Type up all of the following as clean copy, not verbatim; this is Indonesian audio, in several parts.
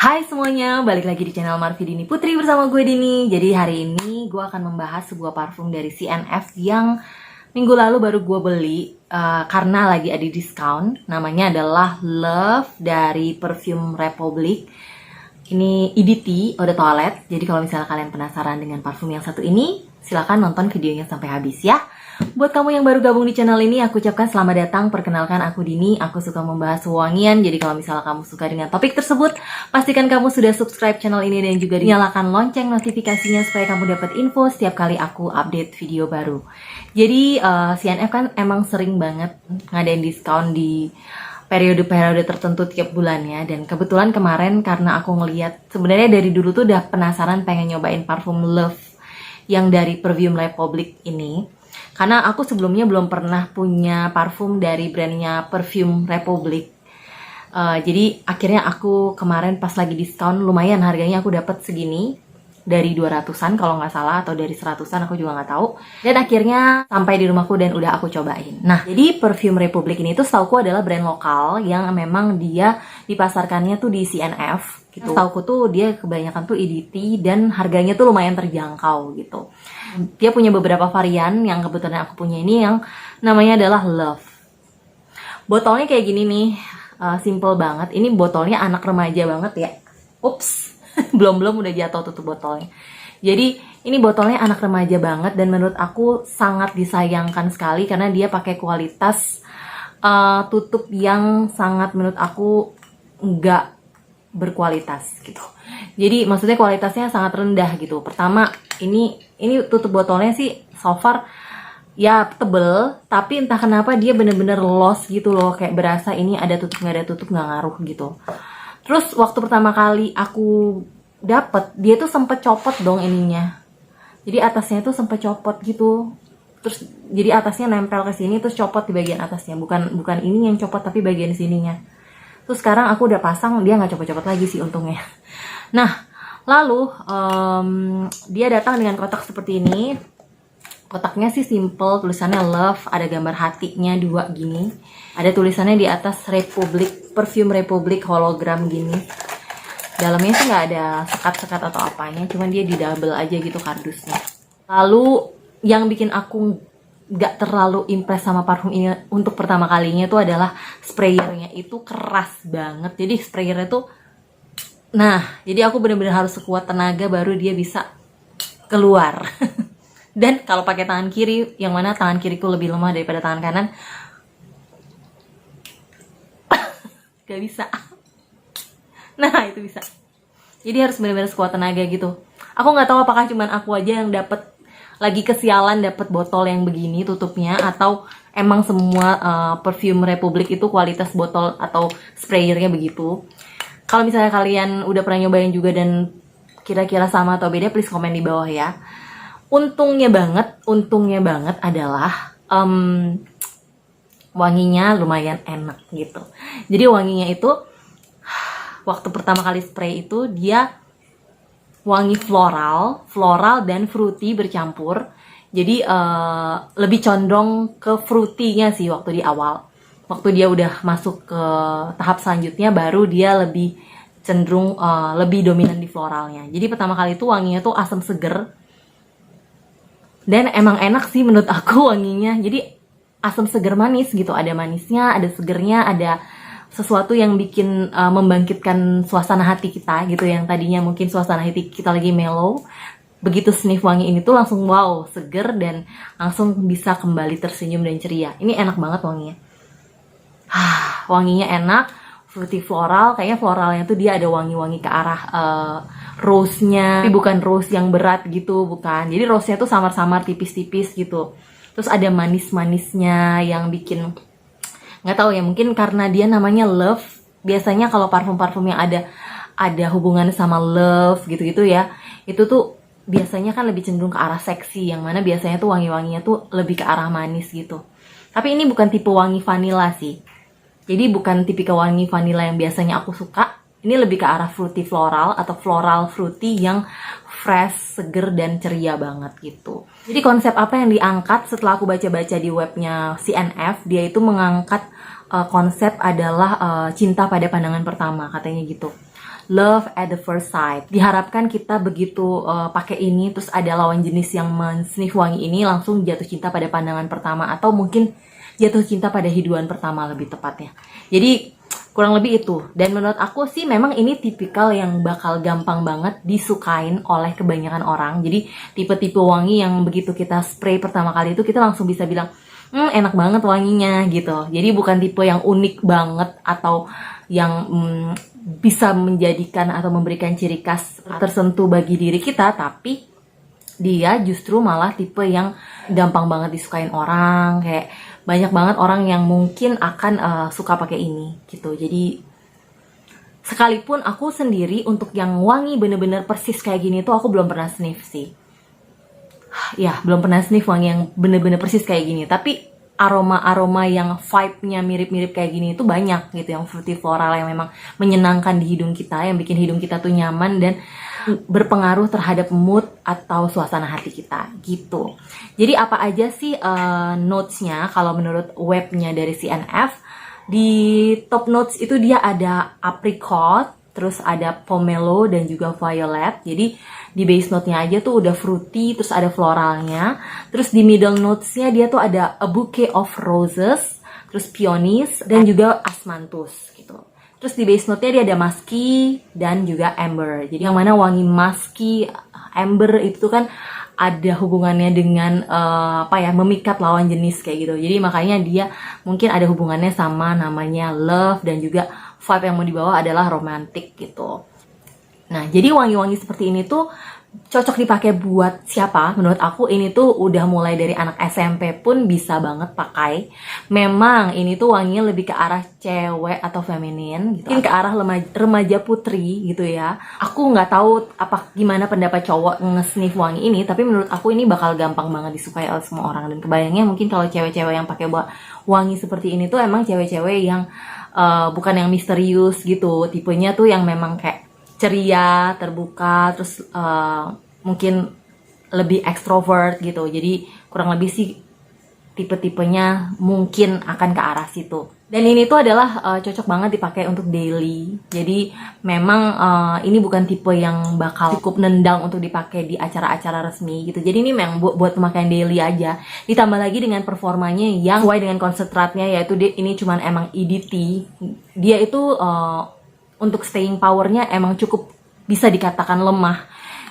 Hai semuanya, balik lagi di channel Marvi Dini Putri bersama gue Dini. Jadi hari ini gue akan membahas sebuah parfum dari CNF yang minggu lalu baru gue beli karena lagi ada diskon. Namanya adalah Love dari Perfume Republic. Ini EDT Eau de Toilette. Jadi kalau misalnya kalian penasaran dengan parfum yang satu ini, silahkan nonton videonya sampai habis ya. Buat kamu yang baru gabung di channel ini, aku ucapkan selamat datang. Perkenalkan, aku Dini. Aku suka membahas wangian. Jadi kalau misalnya kamu suka dengan topik tersebut, pastikan kamu sudah subscribe channel ini dan juga nyalakan lonceng notifikasinya supaya kamu dapat info setiap kali aku update video baru. Jadi CNF kan emang sering banget ngadain diskon di periode-periode tertentu tiap bulannya. Dan kebetulan kemarin karena aku ngeliat, sebenarnya dari dulu tuh udah penasaran pengen nyobain parfum Love yang dari Perfume Republic ini. Karena aku sebelumnya belum pernah punya parfum dari brandnya Perfume Republic. Jadi akhirnya aku kemarin pas lagi diskon lumayan harganya aku dapat segini. Dari 200-an kalau nggak salah, atau dari 100-an aku juga nggak tahu. Dan akhirnya sampai di rumahku dan udah aku cobain. Nah, jadi Perfume Republic ini tuh setauku adalah brand lokal yang memang dia dipasarkannya tuh di CNF gitu. Setauku tuh dia kebanyakan tuh EDT dan harganya tuh lumayan terjangkau gitu. Dia punya beberapa varian yang kebetulan aku punya ini yang namanya adalah Love. Botolnya kayak gini nih, simple banget. Ini botolnya anak remaja banget ya. Ups. belum udah jatuh tutup botolnya. Jadi ini botolnya anak remaja banget dan menurut aku sangat disayangkan sekali karena dia pakai kualitas tutup yang sangat menurut aku nggak berkualitas gitu. Jadi maksudnya kualitasnya sangat rendah gitu. Pertama ini tutup botolnya sih so far ya tebel, tapi entah kenapa dia bener-bener lost gitu loh, kayak berasa ini ada tutup nggak ada tutup, nggak ngaruh gitu. Terus waktu pertama kali aku dapet, dia tuh sempet copot dong ininya. Jadi atasnya tuh sempet copot gitu. Terus jadi atasnya nempel ke sini terus copot di bagian atasnya. Bukan ini yang copot tapi bagian sininya. Terus sekarang aku udah pasang, dia nggak copot-copot lagi sih untungnya. Nah, lalu dia datang dengan kotak seperti ini. Kotaknya sih simple, tulisannya Love, ada gambar hatinya 2 gini. Ada tulisannya di atas Republic, Perfume Republic hologram gini. Dalamnya sih nggak ada sekat-sekat atau apanya, cuman dia di double aja gitu kardusnya. Lalu yang bikin aku nggak terlalu impress sama parfum ini untuk pertama kalinya tuh adalah sprayernya itu keras banget. Jadi sprayernya tuh, nah jadi aku bener-bener harus sekuat tenaga baru dia bisa keluar. Dan kalau pakai tangan kiri, yang mana tangan kiriku lebih lemah daripada tangan kanan, gak bisa. Nah itu bisa. Jadi harus benar-benar sekuat tenaga gitu. Aku nggak tahu apakah cuman aku aja yang dapat lagi kesialan dapat botol yang begini tutupnya, atau emang semua Perfume Republic itu kualitas botol atau sprayernya begitu. Kalau misalnya kalian udah pernah nyobain juga dan kira-kira sama atau beda, please komen di bawah ya. Untungnya banget adalah wanginya lumayan enak gitu. Jadi wanginya itu waktu pertama kali spray itu dia wangi floral dan fruity bercampur. Jadi lebih condong ke fruity-nya sih waktu di awal. Waktu dia udah masuk ke tahap selanjutnya baru dia lebih cenderung lebih dominan di floralnya. Jadi pertama kali itu wanginya tuh asam seger. Dan emang enak sih menurut aku wanginya. Jadi asam seger manis gitu. Ada manisnya, ada segernya, ada sesuatu yang bikin membangkitkan suasana hati kita gitu. Yang tadinya mungkin suasana hati kita lagi mellow. Begitu sniff wangi ini tuh langsung wow, seger dan langsung bisa kembali tersenyum dan ceria. Ini enak banget wanginya. Wanginya enak, fruity floral. Kayaknya floralnya tuh dia ada wangi-wangi ke arah rose-nya, tapi bukan rose yang berat gitu, bukan. Jadi rose-nya tuh samar-samar tipis-tipis gitu. Terus ada manis-manisnya yang bikin, nggak tahu ya, mungkin karena dia namanya Love. Biasanya kalau parfum-parfum yang ada hubungan sama love gitu-gitu ya, itu tuh biasanya kan lebih cenderung ke arah seksi, yang mana biasanya tuh wangi-wanginya tuh lebih ke arah manis gitu. Tapi ini bukan tipe wangi vanilla sih. Jadi bukan tipikal wangi vanilla yang biasanya aku suka. Ini lebih ke arah fruity floral atau floral fruity yang fresh, seger, dan ceria banget gitu. Jadi konsep apa yang diangkat setelah aku baca-baca di webnya CNF, dia itu mengangkat konsep adalah cinta pada pandangan pertama, katanya gitu. love at the first sight. Diharapkan kita begitu pakai ini terus ada lawan jenis yang men-sniff wangi ini langsung jatuh cinta pada pandangan pertama, atau mungkin jatuh cinta pada hidupan pertama lebih tepatnya. Jadi kurang lebih itu. Dan menurut aku sih memang ini tipikal yang bakal gampang banget disukain oleh kebanyakan orang. Jadi tipe-tipe wangi yang begitu kita spray pertama kali itu kita langsung bisa bilang enak banget wanginya gitu. Jadi bukan tipe yang unik banget atau yang bisa menjadikan atau memberikan ciri khas tertentu bagi diri kita, tapi dia justru malah tipe yang gampang banget disukain orang. Kayak banyak banget orang yang mungkin akan suka pakai ini gitu. Jadi sekalipun aku sendiri untuk yang wangi bener-bener persis kayak gini tuh aku belum pernah sniff sih. Ya, belum pernah sniff wangi yang bener-bener persis kayak gini. Tapi aroma-aroma yang vibe-nya mirip-mirip kayak gini itu banyak gitu, yang fruity floral yang memang menyenangkan di hidung kita, yang bikin hidung kita tuh nyaman dan berpengaruh terhadap mood atau suasana hati kita gitu. Jadi apa aja sih notes-nya kalau menurut webnya dari CNF? Di top notes itu dia ada apricot, terus ada pomelo dan juga violet. Jadi di base note-nya aja tuh udah fruity, terus ada floralnya. Terus di middle notes-nya dia tuh ada a bouquet of roses, terus peonies dan juga asmanthus gitu. Terus di base note-nya dia ada musky dan juga amber. Jadi yang mana wangi musky, amber itu kan ada hubungannya dengan memikat lawan jenis kayak gitu. Jadi makanya dia mungkin ada hubungannya sama namanya love, dan juga vibe yang mau dibawa adalah romantic gitu. Nah, jadi wangi-wangi seperti ini tuh cocok dipakai buat siapa? Menurut aku ini tuh udah mulai dari anak SMP pun bisa banget pakai. Memang ini tuh wanginya lebih ke arah cewek atau feminin gitu. Mungkin ke arah remaja putri gitu ya. Aku nggak tahu gimana pendapat cowok nge-sniff wangi ini, tapi menurut aku ini bakal gampang banget disukai oleh semua orang. Dan kebayangnya mungkin kalau cewek-cewek yang pakai wangi seperti ini tuh emang cewek-cewek yang bukan yang misterius gitu. Tipenya tuh yang memang kayak ceria, terbuka, terus mungkin lebih extrovert gitu. Jadi kurang lebih sih tipe-tipenya mungkin akan ke arah situ. Dan ini tuh adalah cocok banget dipakai untuk daily. Jadi memang ini bukan tipe yang bakal cukup nendang untuk dipakai di acara-acara resmi gitu. Jadi ini memang buat pemakaian daily aja. Ditambah lagi dengan performanya yang sesuai dengan konsentratnya, yaitu ini cuman emang EDT. Dia itu untuk staying powernya emang cukup bisa dikatakan lemah.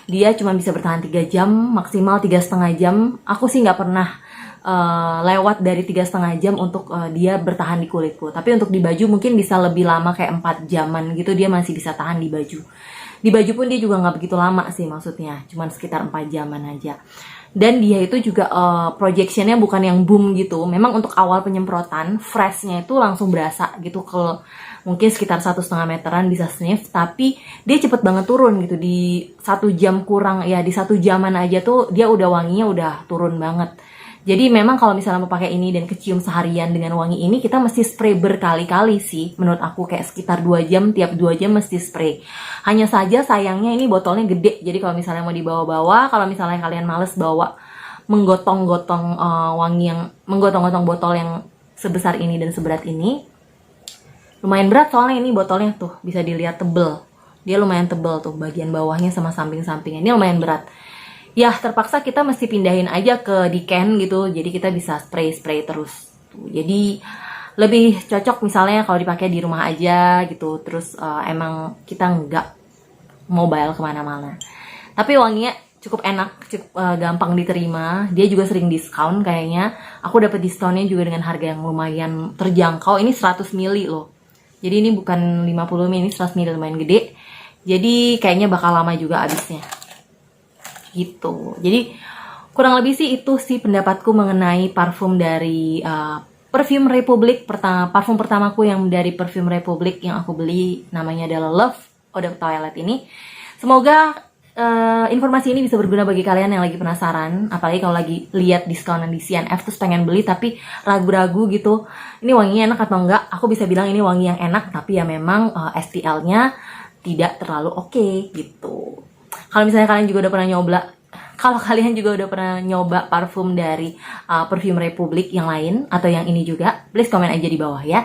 Dia cuma bisa bertahan 3 jam, maksimal 3,5 jam. Aku sih nggak pernah lewat dari 3,5 jam untuk dia bertahan di kulitku. Tapi untuk di baju mungkin bisa lebih lama, kayak 4 jaman gitu dia masih bisa tahan di baju. Di baju pun dia juga nggak begitu lama sih, maksudnya cuma sekitar 4 jaman aja. Dan dia itu juga projectionnya bukan yang boom gitu. Memang untuk awal penyemprotan, freshnya itu langsung berasa gitu ke mungkin sekitar 1,5 meteran bisa sniff, tapi dia cepet banget turun gitu. Di 1 jam kurang, ya di 1 jaman aja tuh dia udah wanginya udah turun banget. Jadi memang kalau misalnya mau pakai ini dan kecium seharian dengan wangi ini, kita mesti spray berkali-kali sih. Menurut aku kayak sekitar 2 jam, tiap 2 jam mesti spray. Hanya saja sayangnya ini botolnya gede. Jadi kalau misalnya mau dibawa-bawa, kalau misalnya kalian males bawa menggotong-gotong menggotong-gotong botol yang sebesar ini dan seberat ini, lumayan berat soalnya ini botolnya tuh, bisa dilihat tebel. Dia lumayan tebel tuh, bagian bawahnya sama samping-sampingnya. Ini lumayan berat. Ya terpaksa kita mesti pindahin aja ke decan gitu, jadi kita bisa spray terus tuh. Jadi lebih cocok misalnya kalau dipakai di rumah aja gitu, terus emang kita nggak mobile kemana-mana. Tapi wanginya cukup enak, cukup gampang diterima. Dia juga sering diskon kayaknya. Aku dapat diskonnya juga dengan harga yang lumayan terjangkau. Ini 100 ml loh. Jadi ini bukan 50 ml, ini 100 ml, lumayan gede. Jadi kayaknya bakal lama juga habisnya. Gitu. Jadi kurang lebih sih itu sih pendapatku mengenai parfum dari Perfume Republic. Parfum pertamaku yang dari Perfume Republic yang aku beli namanya adalah Love Eau de Toilette ini. Semoga informasi ini bisa berguna bagi kalian yang lagi penasaran, apalagi kalau lagi lihat diskonan di CNF terus pengen beli tapi ragu-ragu gitu, ini wanginya enak atau enggak. Aku bisa bilang ini wangi yang enak, tapi ya memang STL-nya tidak terlalu oke gitu. Kalau misalnya kalian juga udah pernah nyoba parfum dari Perfume Republic yang lain atau yang ini juga, please komen aja di bawah ya.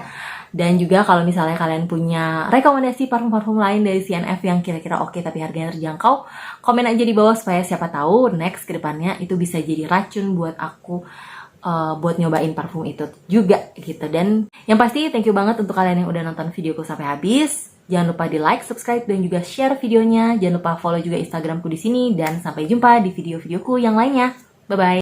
Dan juga kalau misalnya kalian punya rekomendasi parfum-parfum lain dari CNF yang kira-kira oke tapi harganya terjangkau, komen aja di bawah supaya siapa tahu next ke depannya itu bisa jadi racun buat aku buat nyobain parfum itu juga gitu. Dan yang pasti thank you banget untuk kalian yang udah nonton videoku sampai habis. Jangan lupa di like, subscribe, dan juga share videonya. Jangan lupa follow juga Instagramku di sini. Dan sampai jumpa di video-videoku yang lainnya. Bye-bye.